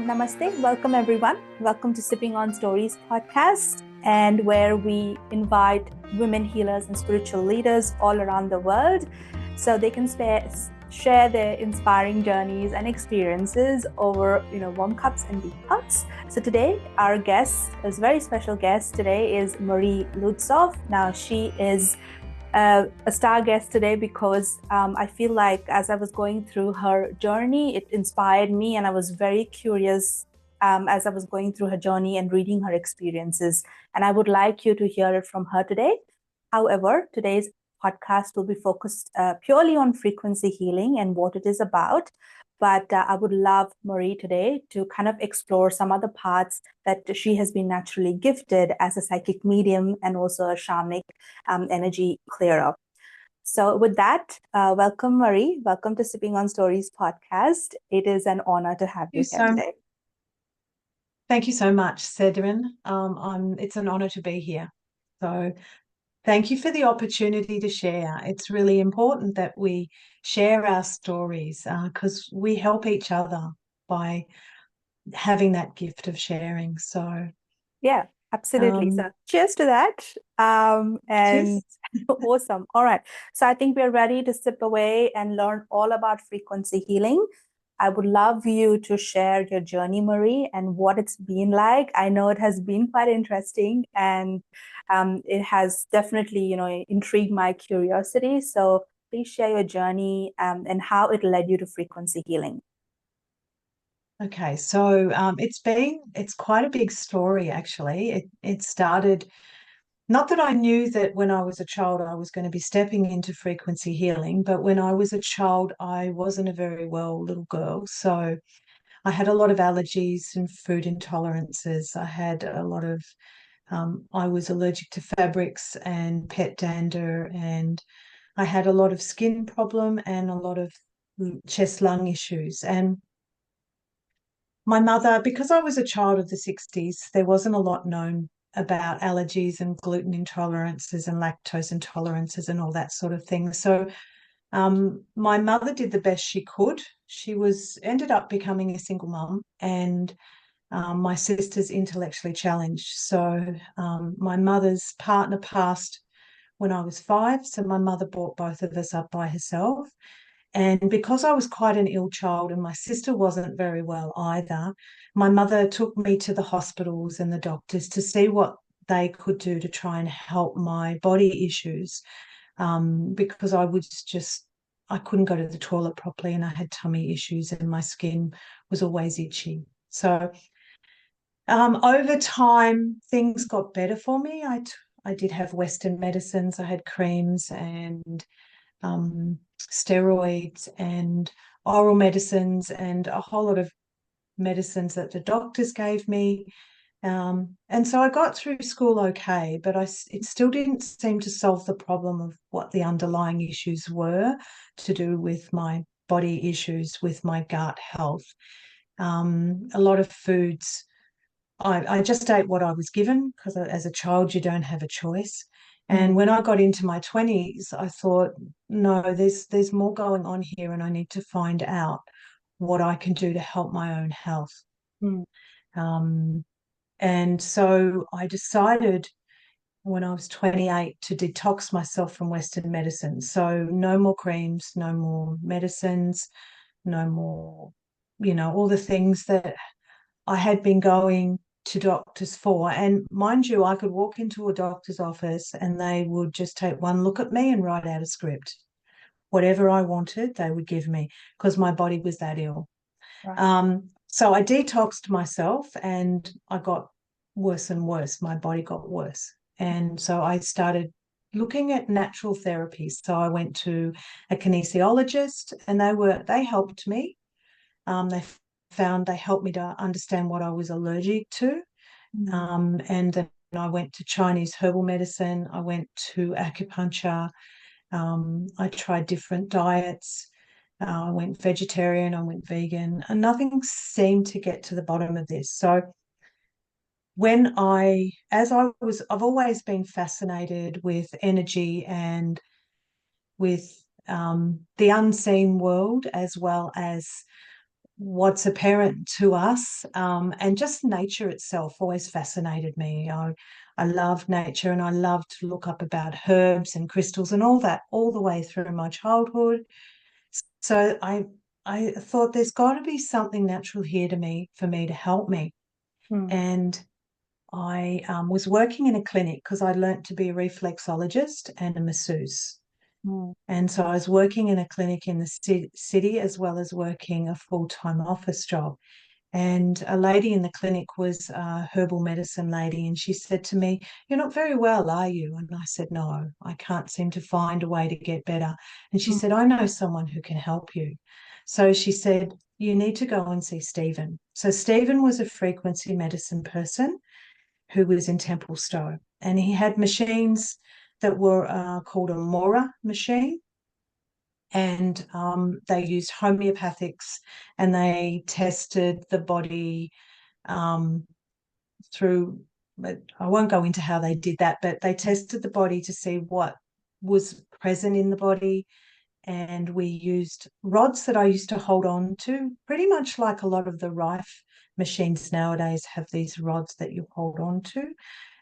Namaste. Welcome, everyone. Welcome to Sipping on Stories podcast, and where we invite women healers and spiritual leaders all around the world so they can share their inspiring journeys and experiences over warm cups and deep cups. So today, our guest, a very special guest today, is Maree Lutzoff. Now, she is a star guest today because I feel like as I was going through her journey, it inspired me, and I was very curious as I was going through her journey and reading her experiences. And I would like you to hear it from her today. However, today's podcast will be focused purely on frequency healing and what it is about. But I would love Maree today to kind of explore some other parts that she has been naturally gifted as a psychic medium and also a shamanic energy clearer. So with that, welcome, Maree. Welcome to Sipping on Stories podcast. It is an honor to have you here today. Thank you so much, Cedrin. It's an honor to be here. So thank you for the opportunity to share. It's really important that we share our stories because we help each other by having that gift of sharing. So yeah, absolutely. So cheers to that. And awesome. All right. So I think we're ready to sip away and learn all about frequency healing. I would love you to share your journey, Maree, and what it's been like. I know it has been quite interesting, and it has definitely, intrigued my curiosity. So please share your journey and how it led you to frequency healing. Okay, so it's quite a big story, actually. It started, not that I knew that when I was a child I was going to be stepping into frequency healing, but when I was a child I wasn't a very well little girl. So I had a lot of allergies and food intolerances. I had a lot of, I was allergic to fabrics and pet dander, and I had a lot of skin problem and a lot of chest lung issues. And my mother, because I was a child of the 60s, there wasn't a lot known about allergies and gluten intolerances and lactose intolerances and all that sort of thing. So my mother did the best she could. She ended up becoming a single mum, and my sister's intellectually challenged. So my mother's partner passed when I was 5, so my mother brought both of us up by herself. And because I was quite an ill child and my sister wasn't very well either, my mother took me to the hospitals and the doctors to see what they could do to try and help my body issues, because I couldn't go to the toilet properly and I had tummy issues and my skin was always itchy. So over time, things got better for me. I did have Western medicines. I had creams and steroids and oral medicines and a whole lot of medicines that the doctors gave me. And so I got through school okay, but it still didn't seem to solve the problem of what the underlying issues were to do with my body issues, with my gut health. A lot of foods, I just ate what I was given because as a child you don't have a choice. And when I got into my 20s, I thought, no, there's more going on here, and I need to find out what I can do to help my own health. And so I decided when I was 28 to detox myself from Western medicine. So no more creams, no more medicines, no more, all the things that I had been going to doctors for. And mind you, I could walk into a doctor's office and they would just take one look at me and write out a script. Whatever I wanted, they would give me because my body was that ill. Right. So I detoxed myself and I got worse and worse. My body got worse. And so I started looking at natural therapies. So I went to a kinesiologist and they helped me. They helped me to understand what I was allergic to. And then I went to Chinese herbal medicine. I went to acupuncture. I tried different diets. I went vegetarian, I went vegan, and nothing seemed to get to the bottom of this. So I've always been fascinated with energy and with the unseen world, as well as what's apparent to us, and just nature itself always fascinated me. I love nature, and I love to look up about herbs and crystals and all that all the way through my childhood. So I thought there's got to be something natural here for me to help me. And I was working in a clinic because I learnt to be a reflexologist and a masseuse. And so I was working in a clinic in the city as well as working a full-time office job. And a lady in the clinic was a herbal medicine lady, and she said to me, "You're not very well, are you?" And I said, "No, I can't seem to find a way to get better." And she said, "I know someone who can help you." So she said, "You need to go and see Stephen." So Stephen was a frequency medicine person who was in Templestowe, and he had machines that were called a Mora machine, and they used homeopathics, and they tested the body through, but I won't go into how they did that, but they tested the body to see what was present in the body. And we used rods that I used to hold on to, pretty much like a lot of the Rife machines nowadays have these rods that you hold on to,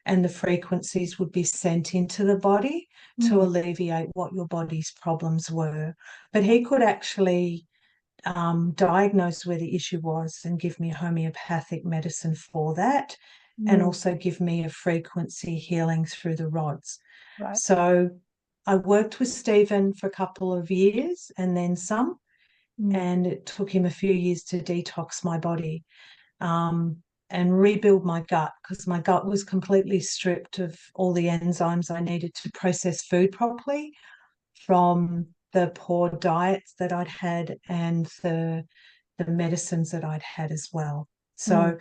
and the frequencies would be sent into the body to alleviate what your body's problems were. But he could actually diagnose where the issue was and give me homeopathic medicine for that, and also give me a frequency healing through the rods. Right. So I worked with Stephen for a couple of years and then some, and it took him a few years to detox my body and rebuild my gut, because my gut was completely stripped of all the enzymes I needed to process food properly from the poor diets that I'd had and the medicines that I'd had as well. So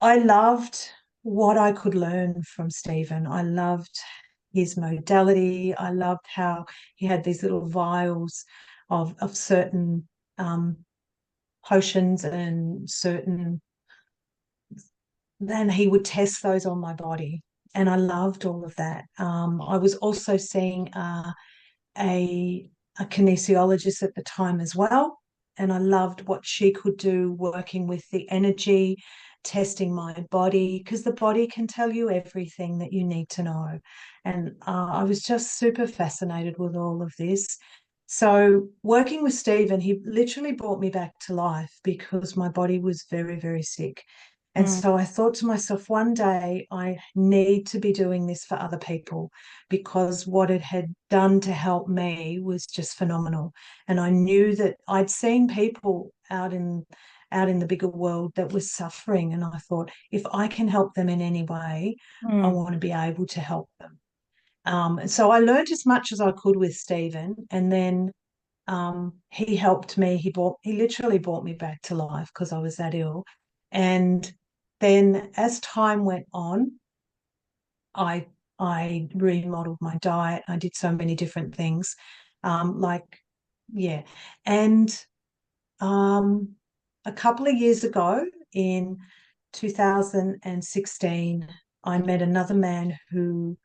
I loved what I could learn from Stephen. I loved his modality. I loved how he had these little vials of certain potions and certain, then he would test those on my body. And I loved all of that. I was also seeing a kinesiologist at the time as well. And I loved what she could do working with the energy, testing my body, because the body can tell you everything that you need to know. And I was just super fascinated with all of this. So working with Stephen, he literally brought me back to life because my body was very, very sick. And so I thought to myself, one day I need to be doing this for other people, because what it had done to help me was just phenomenal. And I knew that I'd seen people out in the bigger world that was suffering. And I thought, if I can help them in any way, I want to be able to help them. So I learned as much as I could with Stephen, and then he helped me. He literally brought me back to life because I was that ill. And then as time went on, I remodeled my diet. I did so many different things, yeah. And a couple of years ago, in 2016, I met another man who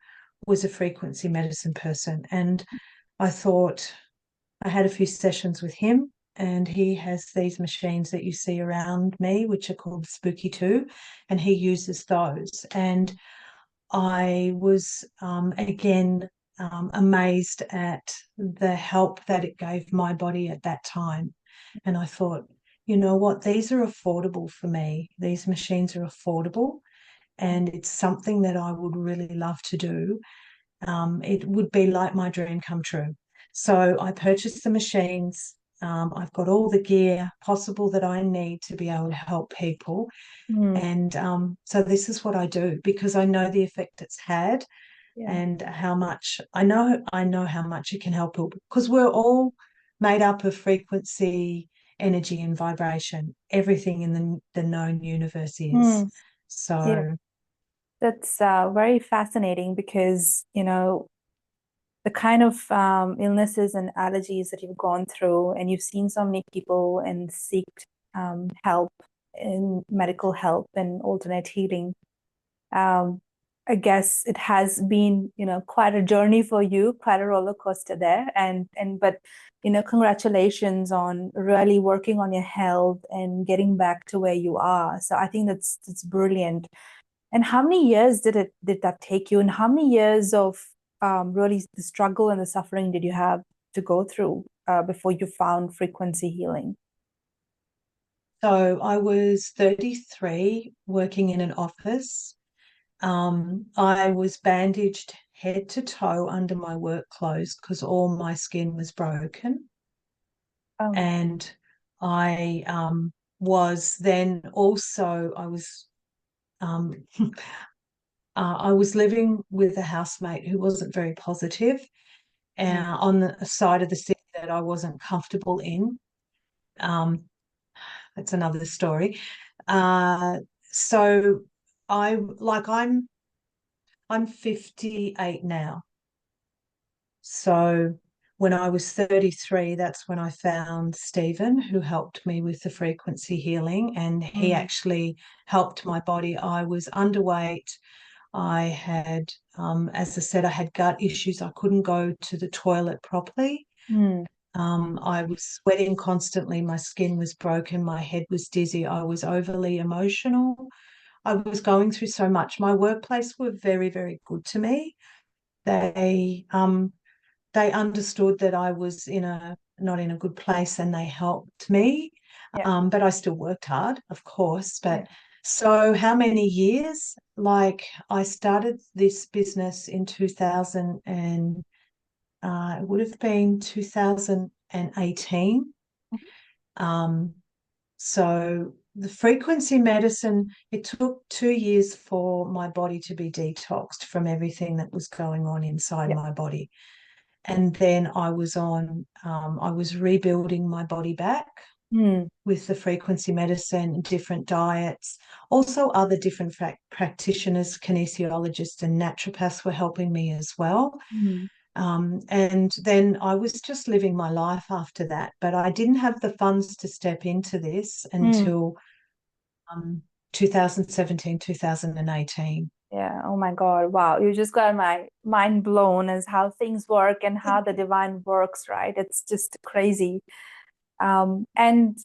was a frequency medicine person, and I thought, I had a few sessions with him, and he has these machines that you see around me, which are called Spooky 2, and he uses those. And I was again amazed at the help that it gave my body at that time. And I thought, you know what, these are affordable for me. These machines are affordable, and it's something that I would really love to do. It would be like my dream come true. So I purchased the machines. I've got all the gear possible that I need to be able to help people. And so this is what I do, because I know the effect it's had, and how much I know how much it can help people, because we're all made up of frequency, energy, and vibration. Everything in the known universe is. So that's very fascinating, because the kind of illnesses and allergies that you've gone through, and you've seen so many people and seeked help in medical help and alternate healing. I guess it has been, quite a journey for you, quite a roller coaster there. But, congratulations on really working on your health and getting back to where you are. So I think that's brilliant. And how many years did that take you? And how many years of really the struggle and the suffering did you have to go through before you found frequency healing? So I was 33, working in an office. I was bandaged head to toe under my work clothes because all my skin was broken. Oh, And I was then also, um, I was living with a housemate who wasn't very positive on the side of the city that I wasn't comfortable in. That's another story. So I'm 58 now. So when I was 33, that's when I found Stephen, who helped me with the frequency healing, and he actually helped my body. I was underweight. I had, as I said, I had gut issues. I couldn't go to the toilet properly. I was sweating constantly. My skin was broken. My head was dizzy. I was overly emotional. I was going through so much. My workplace were very, very good to me. They understood that I was not in a good place, and they helped me. yeah, But I still worked hard, of course. yeah. But so how many years? Like, I started this business in 2000, and it would have been 2018. Um, so the frequency medicine, it took 2 years for my body to be detoxed from everything that was going on inside Yeah. my body. And then I was rebuilding my body back with the frequency medicine, different diets. Also, other different practitioners, kinesiologists and naturopaths were helping me as well. And then I was just living my life after that. But I didn't have the funds to step into this until 2017, 2018. Yeah. Oh my God. Wow. You just got my mind blown as how things work and how the divine works, right? It's just crazy. And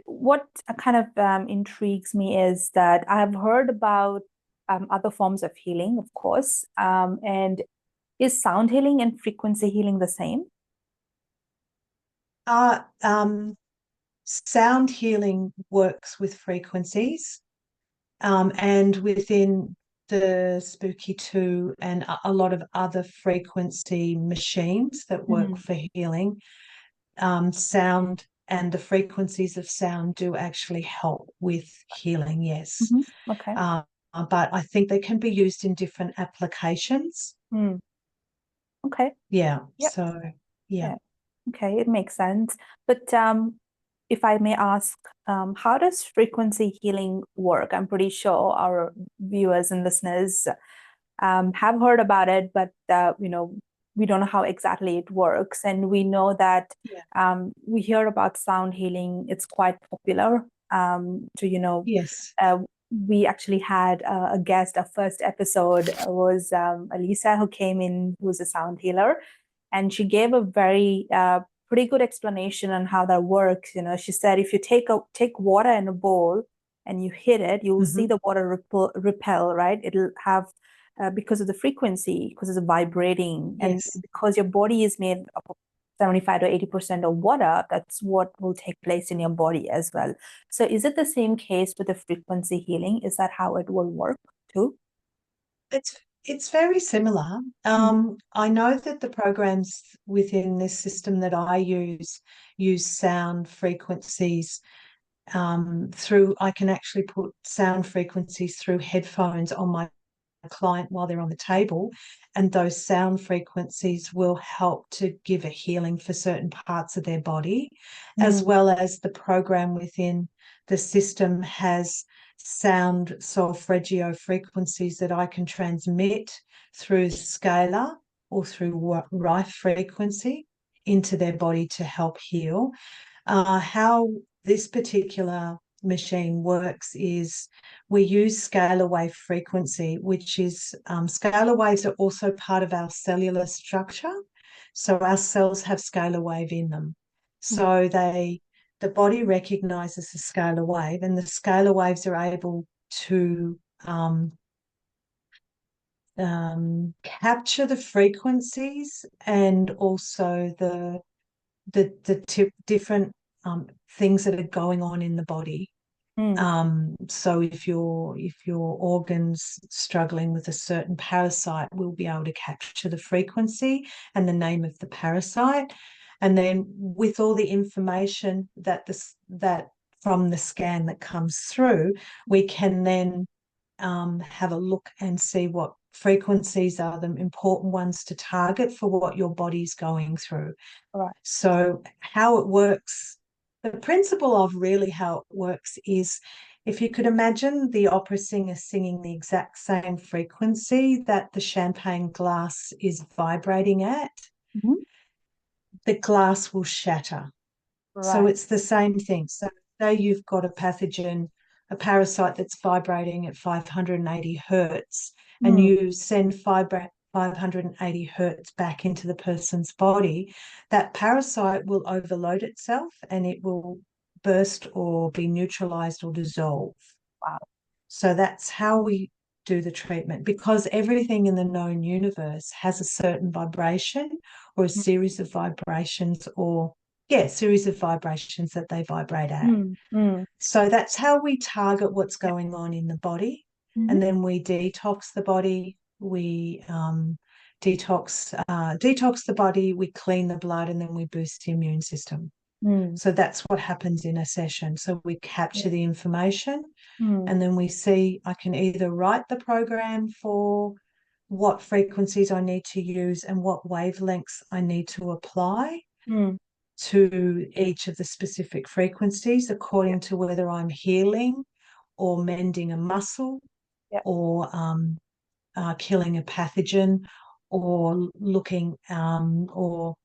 what kind of intrigues me is that I've heard about other forms of healing, of course. And is sound healing and frequency healing the same? Uh, um, Sound healing works with frequencies, and within the Spooky 2 and a lot of other frequency machines that work for healing, sound and the frequencies of sound do actually help with healing, yes. Okay. But I think they can be used in different applications. Okay. Yeah. Yep. So, yeah. Yeah. Okay, it makes sense. But if I may ask, how does frequency healing work? I'm pretty sure our viewers and listeners have heard about it, but we don't know how exactly it works. And we know that Yeah. we hear about sound healing; it's quite popular. Yes. We actually had a guest. Our first episode was Alisa, who came in, who's a sound healer, and she gave a very pretty good explanation on how that works. She said if you take water in a bowl and you hit it, you will see the water repel, right? It'll have because of the frequency, because it's vibrating, and Yes. because your body is made of 75 to 80% of water, that's what will take place in your body as well. So is it the same case with the frequency healing? Is that how it will work too? It's very similar. I know that the programs within this system that I use sound frequencies through. I can actually put sound frequencies through headphones on my client while they're on the table, and those sound frequencies will help to give a healing for certain parts of their body, as well as the program within the system has sound solfeggio frequencies that I can transmit through scalar or through Rife frequency into their body to help heal. How this particular machine works is we use scalar wave frequency, which is scalar waves are also part of our cellular structure. So our cells have scalar wave in them. So the body recognizes the scalar wave, and the scalar waves are able to capture the frequencies and also the different things that are going on in the body. So if your organ's struggling with a certain parasite, we'll be able to capture the frequency and the name of the parasite. And then with all the information that from the scan that comes through, we can then have a look and see what frequencies are the important ones to target for what your body's going through. Right. So how it works, the principle of really how it works is, if you could imagine the opera singer singing the exact same frequency that the champagne glass is vibrating at, the glass will shatter. Right. So it's the same thing. So say you've got a pathogen, a parasite that's vibrating at 580 hertz, and you send 580 hertz back into the person's body, that parasite will overload itself and it will burst or be neutralized or dissolve. Wow. So that's how we do the treatment, because everything in the known universe has a certain vibration or a series of vibrations, or series of vibrations that they vibrate at. So that's how we target what's going on in the body. And then we detox the body, we detox the body, we clean the blood, and then we boost the immune system. So that's what happens in a session. So we capture the information, and then we see, I can either write the program for what frequencies I need to use and what wavelengths I need to apply to each of the specific frequencies according to whether I'm healing or mending a muscle or killing a pathogen, or looking or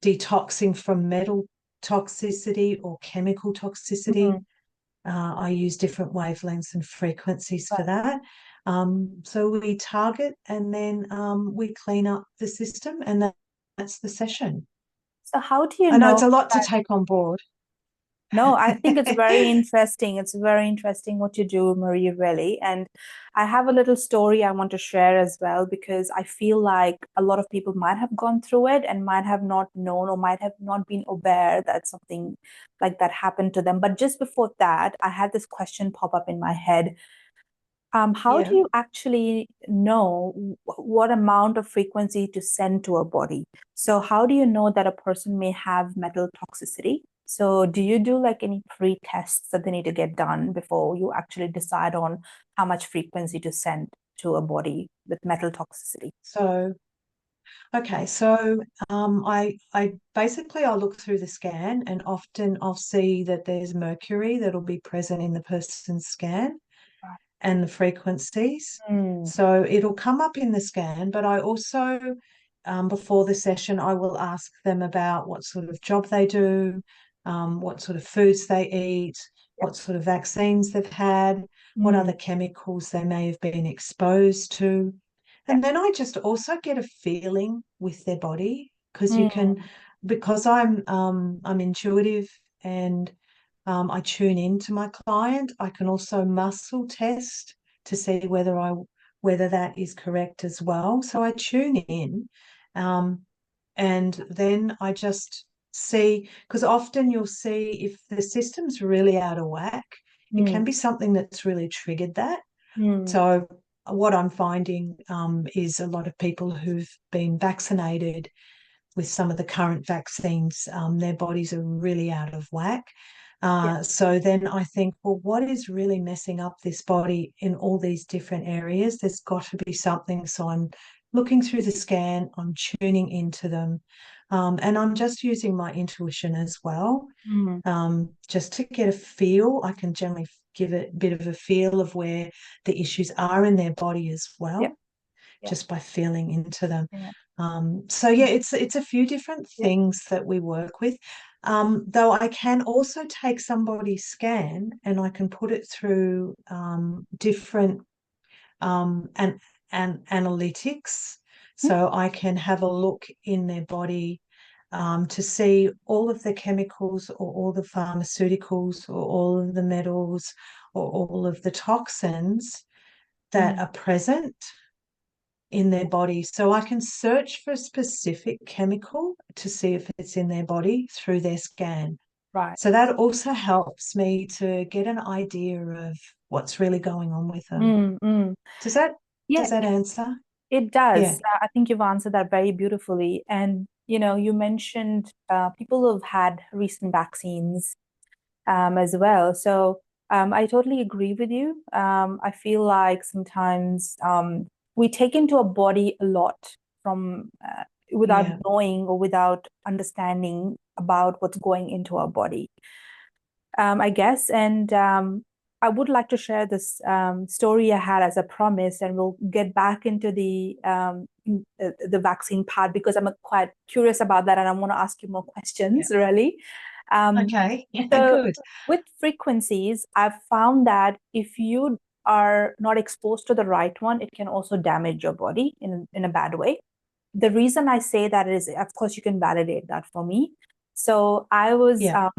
detoxing from metal toxicity or chemical toxicity. I use different wavelengths and frequencies for that. So we target, and then we clean up the system, and that's the session. So how do you I know know it's a lot that... to take on board. No, I think it's very interesting. It's very interesting what you do, Maree, really. And I have a little story I want to share as well, because I feel like a lot of people might have gone through it and might have not known or might have not been aware that something like that happened to them. But just before that, I had this question pop up in my head. How do you actually know what amount of frequency to send to a body? So how do you know that a person may have metal toxicity? So do you do like any pre-tests that they need to get done before you actually decide on how much frequency to send to a body with metal toxicity? So, okay, so I basically I'll look through the scan, and often I'll see that there's mercury that'll be present in the person's scan and the frequencies. So it'll come up in the scan, but I also, before the session, I will ask them about what sort of job they do, what sort of foods they eat, what sort of vaccines they've had, what other chemicals they may have been exposed to. And then I just also get a feeling with their body, because you can, because I'm intuitive, and I tune in to my client. I can also muscle test to see whether that is correct as well. So I tune in, and then I just see, because often you'll see if the system's really out of whack, it can be something that's really triggered that. So what I'm finding is a lot of people who've been vaccinated with some of the current vaccines, their bodies are really out of whack. So then I think, well, what is really messing up this body in all these different areas? There's got to be something. So I'm looking through the scan, I'm tuning into them, and I'm just using my intuition as well, just to get a feel. I can generally give it a bit of a feel of where the issues are in their body as well, just by feeling into them. So it's a few different things that we work with. Though I can also take somebody's scan and I can put it through different and analytics. So I can have a look in their body to see all of the chemicals or all the pharmaceuticals or all of the metals or all of the toxins that are present in their body. So I can search for a specific chemical to see if it's in their body through their scan. Right. So that also helps me to get an idea of what's really going on with them. Does that Yeah, answer? it Yeah. does. I think you've answered that very beautifully. And, you mentioned people who've had recent vaccines as well. So I totally agree with you. I feel like sometimes we take into our body a lot from without Yeah. knowing or without understanding about what's going into our body. I guess. And I would like to share this story I had as a promise, and we'll get back into the vaccine part because I'm quite curious about that, and I want to ask you more Yeah. questions, really. Um, Okay. Yeah, so, good. with frequencies, I've found that if you are not exposed to the right one, it can also damage your body in a bad way. The reason I say that is, of course, you can validate that for me. So I was Yeah.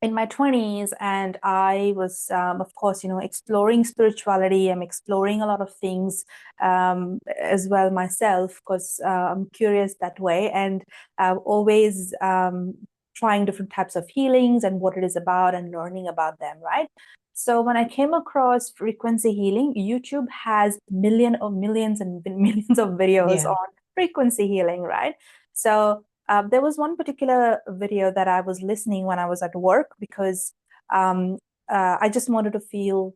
in my 20s, and I was of course, exploring spirituality. I'm exploring a lot of things as well myself, because I'm curious that way, and always trying different types of healings and what it is about and learning about them, right? So when I came across frequency healing, YouTube has millions and millions of videos Yeah. on frequency healing, right? So there was one particular video that I was listening when I was at work because um, I just wanted to feel,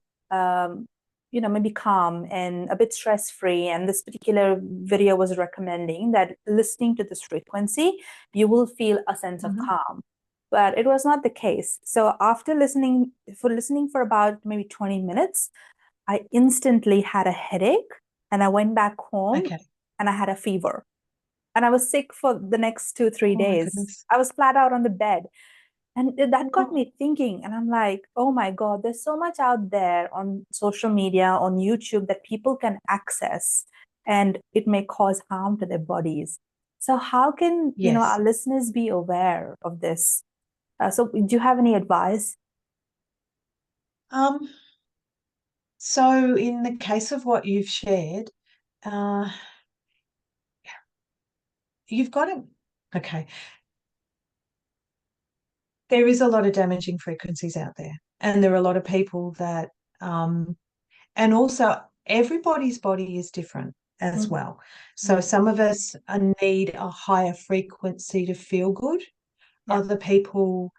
maybe calm and a bit stress free. And this particular video was recommending that listening to this frequency, you will feel a sense of Mhm. calm. But it was not the case. So after listening for about maybe 20 minutes, I instantly had a headache, and I went back home Okay. and I had a fever, and I was sick for the next 2, 3 Oh my days. goodness. I was flat out on the bed. And that got Oh, me thinking. And I'm like, oh my God, there's so much out there on social media, on YouTube that people can access, and it may cause harm to their bodies. So how can, yes. our listeners be aware of this? So do you have any advice? Um, so in the case of what you've shared, uh, you've got to, okay, there is a lot of damaging frequencies out there. And there are a lot of people that, and also everybody's body is different as Mm, well. So mm, some of us need a higher frequency to feel good. yeah. Other people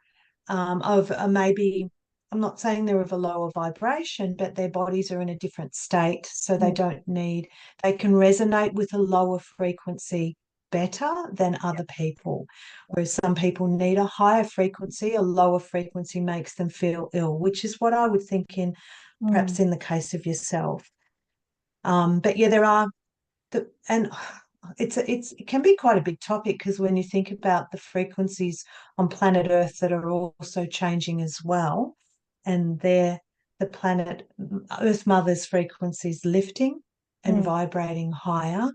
of maybe, I'm not saying they're of a lower vibration, but their bodies are in a different state. So Mm, they can resonate with a lower frequency better than yeah. other people. Whereas some people need a higher frequency, a lower frequency makes them feel ill, which is what I would think in Mm, perhaps in the case of yourself. But yeah, there are and it can be quite a big topic because when you think about the frequencies on planet Earth that are also changing as well, and the planet Earth Mother's frequencies lifting and mm, vibrating higher,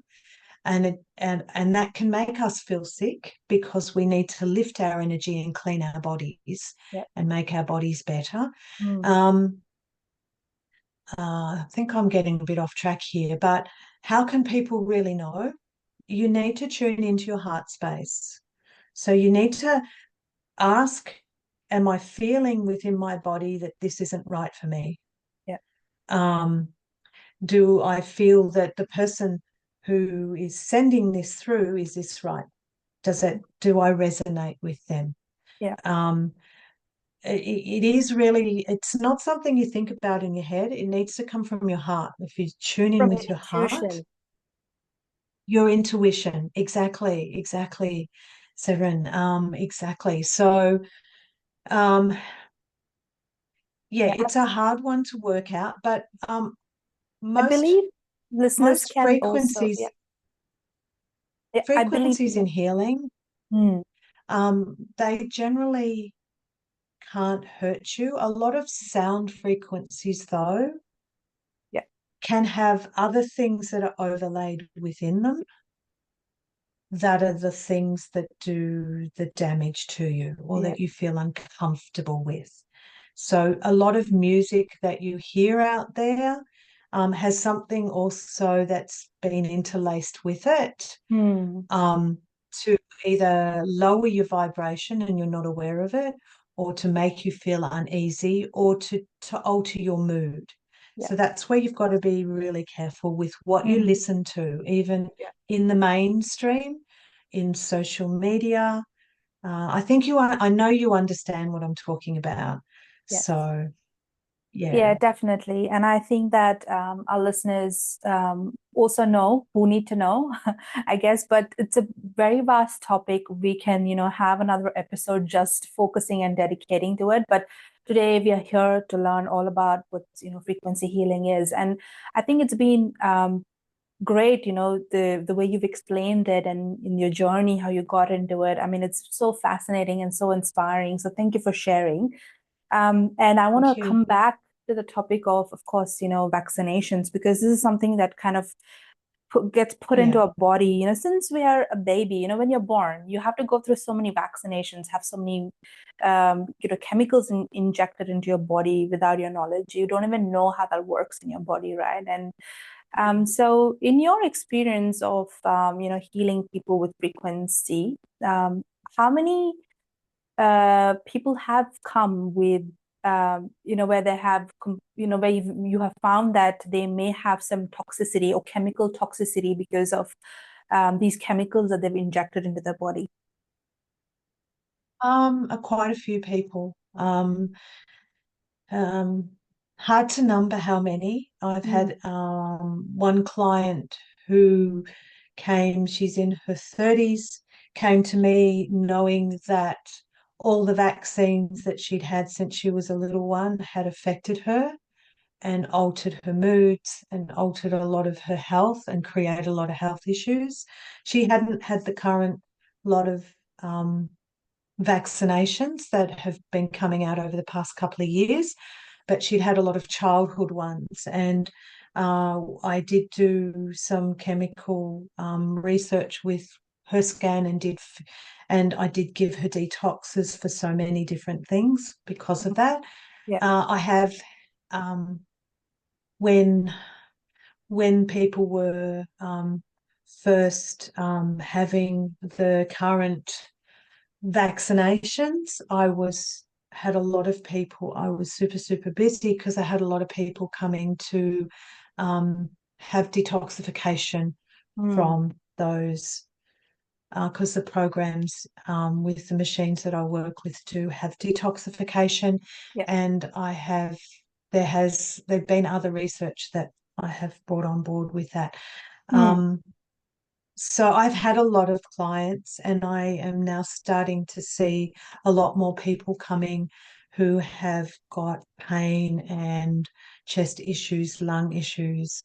and that can make us feel sick because we need to lift our energy and clean our bodies yeah. and make our bodies better. Mm, Um, I think I'm getting a bit off track here, but how can people really know? You need to tune into your heart space. So you need to ask, am I feeling within my body that this isn't right for me? yeah. Um, do I feel that the person who is sending this through, is this right? Do I resonate with them? Yeah. Um, it is really, it's not something you think about in your head. It needs to come from your heart. If you tune in From with your heart, intuition. your intuition, exactly, Severin, exactly. So, um, yeah, Yeah. it's a hard one to work out, but I most believe listeners can also, yeah. frequencies Yeah, I believe, frequencies yeah. in healing Mm, They generally can't hurt you. A lot of sound frequencies, though, Yeah. can have other things that are overlaid within them that are the things that do the damage to you or Yeah. that you feel uncomfortable with. So a lot of music that you hear out there has something also that's been interlaced with it Mm. to either lower your vibration and you're not aware of it, or to make you feel uneasy, or to alter your mood. Yeah. So that's where you've got to be really careful with what you Mm. listen to, even in the mainstream, in social media. I know you understand what I'm talking about. Yes. So, Yeah, yeah. definitely. And I think that our listeners also know who need to know, I guess, but it's a very vast topic. We can, have another episode just focusing and dedicating to it. But today we are here to learn all about what, frequency healing is. And I think it's been great, the way you've explained it and in your journey, how you got into it. I mean, it's so fascinating and so inspiring. So thank you for sharing. And I want Thank to you. come back to the topic of course, vaccinations, because this is something that kind of gets put into our body, since we are a baby, when you're born, you have to go through so many vaccinations, have so many, chemicals injected into your body without your knowledge. You don't even know how that works in your body, right? And so in your experience of, healing people with frequency, how many people have come with where they have where you have found that they may have some toxicity or chemical toxicity because of these chemicals that they've injected into their body? Quite a few people. Um, Hard to number how many. I've Mm. had one client who came, she's in her 30s, came to me knowing that all the vaccines that she'd had since she was a little one had affected her and altered her moods and altered a lot of her health and created a lot of health issues. She hadn't had the current lot of vaccinations that have been coming out over the past couple of years, but she'd had a lot of childhood ones. And I did do some chemical research with her scan and I did give her detoxes for so many different things because of that. Yeah. I have when people were first having the current vaccinations, had a lot of people. I was super, super busy because I had a lot of people coming to have detoxification Mm. from those because the programs with the machines that I work with do have detoxification. Yeah. And there've been other research that I have brought on board with that. Mm. So I've had a lot of clients, and I am now starting to see a lot more people coming who have got pain and chest issues, lung issues,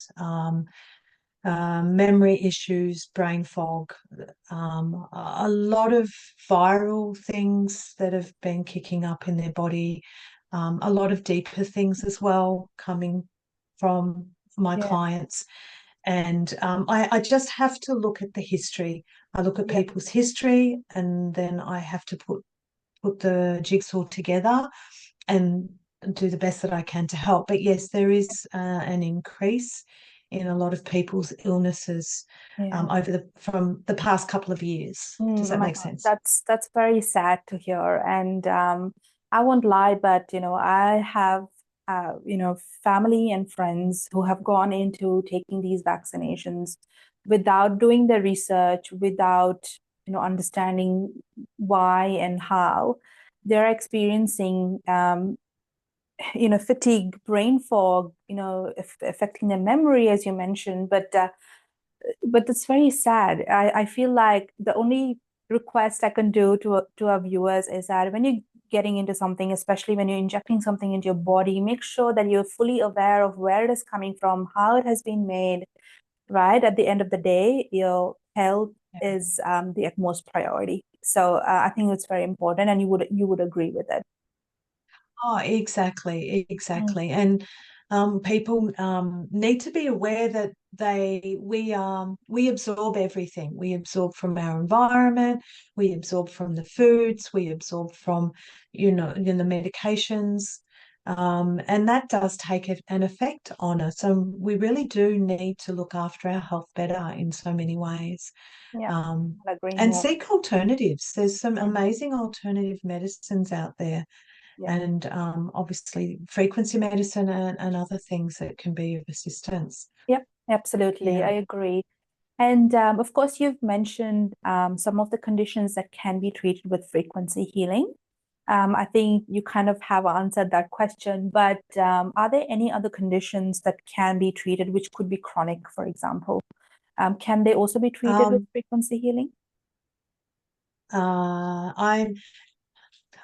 memory issues, brain fog, a lot of viral things that have been kicking up in their body, a lot of deeper things as well coming from my Yeah. clients. And I just have to look at the history. I look at Yeah. people's history, and then I have to put the jigsaw together and do the best that I can to help. But yes, there is an increase in a lot of people's illnesses Yeah. from the past couple of years. Does Oh that my make God, sense? that's very sad to hear. And I won't lie, but I have family and friends who have gone into taking these vaccinations without doing the research, without understanding why and how. They're experiencing fatigue, brain fog, affecting their memory, as you mentioned. But it's very sad. I feel like the only request I can do to our viewers is that when you're getting into something, especially when you're injecting something into your body, make sure that you're fully aware of where it is coming from, how it has been made, right? At the end of the day, your health is the utmost priority. So I think it's very important, and you would agree with it. Oh, exactly. And people need to be aware that we absorb everything. We absorb from our environment, we absorb from the foods, we absorb from, the medications. And that does take an effect on us. So we really do need to look after our health better in so many ways. Yeah, I agree And more. seek alternatives. There's some amazing alternative medicines out there. Yeah. And obviously frequency medicine and other things that can be of assistance. Yep, absolutely. Yeah. I agree. And of course, you've mentioned some of the conditions that can be treated with frequency healing. I think you kind of have answered that question, but are there any other conditions that can be treated, which could be chronic, for example? Can they also be treated with frequency healing?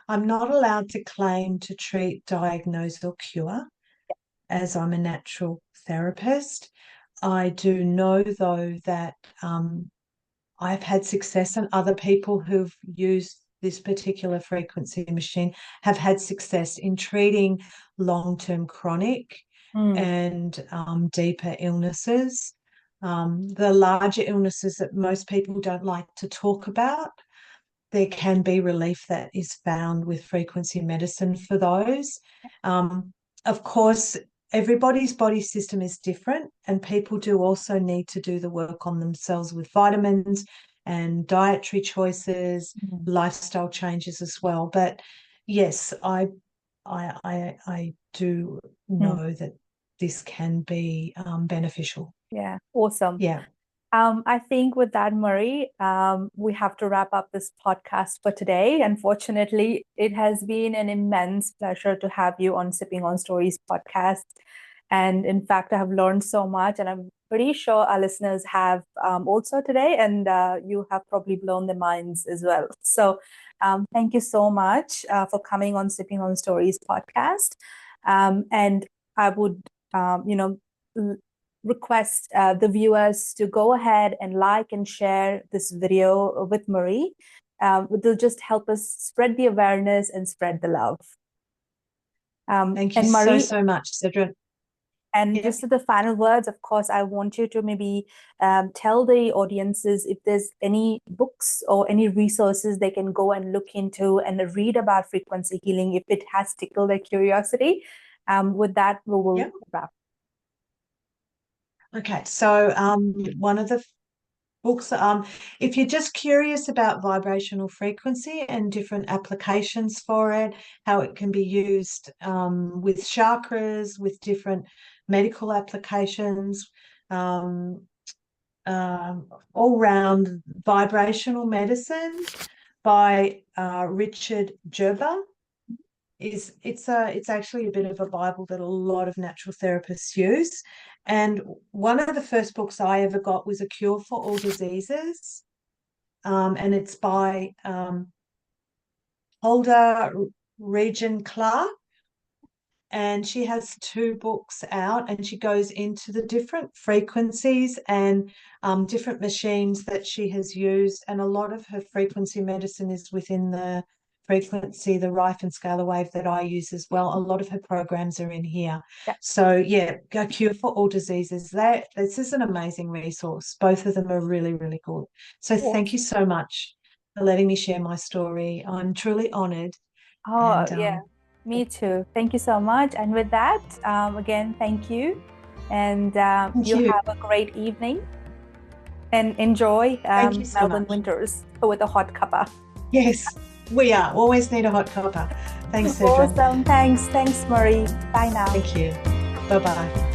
I'm not allowed to claim to treat, diagnose, or cure, as I'm a natural therapist. I do know, though, that I've had success, and other people who've used this particular frequency machine have had success in treating long-term chronic and deeper illnesses. The larger illnesses that most people don't like to talk about, there can be relief that is found with frequency medicine for those. Of course, everybody's body system is different, and people do also need to do the work on themselves with vitamins and dietary choices, lifestyle changes as well. But yes, I do know that this can be beneficial. Yeah, awesome. Yeah. I think with that, Maree, we have to wrap up this podcast for today. Unfortunately, it has been an immense pleasure to have you on Sipping on Stories podcast. And in fact, I have learned so much, and I'm pretty sure our listeners have also today, and you have probably blown their minds as well. So thank you so much for coming on Sipping on Stories podcast. And I would, request the viewers to go ahead and like and share this video with Maree. It'll just help us spread the awareness and spread the love. Thank you and Maree, so much, Cedra. And just to the final words, of course, I want you to maybe tell the audiences if there's any books or any resources they can go and look into and read about frequency healing if it has tickled their curiosity. With that, we will wrap. Okay, so one of the books, if you're just curious about vibrational frequency and different applications for it, how it can be used with chakras, with different medical applications, all-round vibrational medicine by Richard Gerber. It's actually a bit of a Bible that a lot of natural therapists use. And one of the first books I ever got was A Cure for All Diseases. And it's by Hulda Regan Clark. And she has 2 books out, and she goes into the different frequencies and different machines that she has used. And a lot of her frequency medicine is within the frequency, the Rife and Scalar Wave that I use as well. A lot of her programs are in here. Yeah. So yeah, A Cure for All Diseases. This is an amazing resource. Both of them are really, really good. So thank you so much for letting me share my story. I'm truly honored. Oh, yeah. Me too. Thank you so much. And with that, again, thank you. And you have a great evening. And enjoy Melbourne winters with a hot cuppa. Yes, we are. Always need a hot cuppa. Thanks, Cedra. Awesome. Thanks, Maree. Bye now. Thank you. Bye-bye.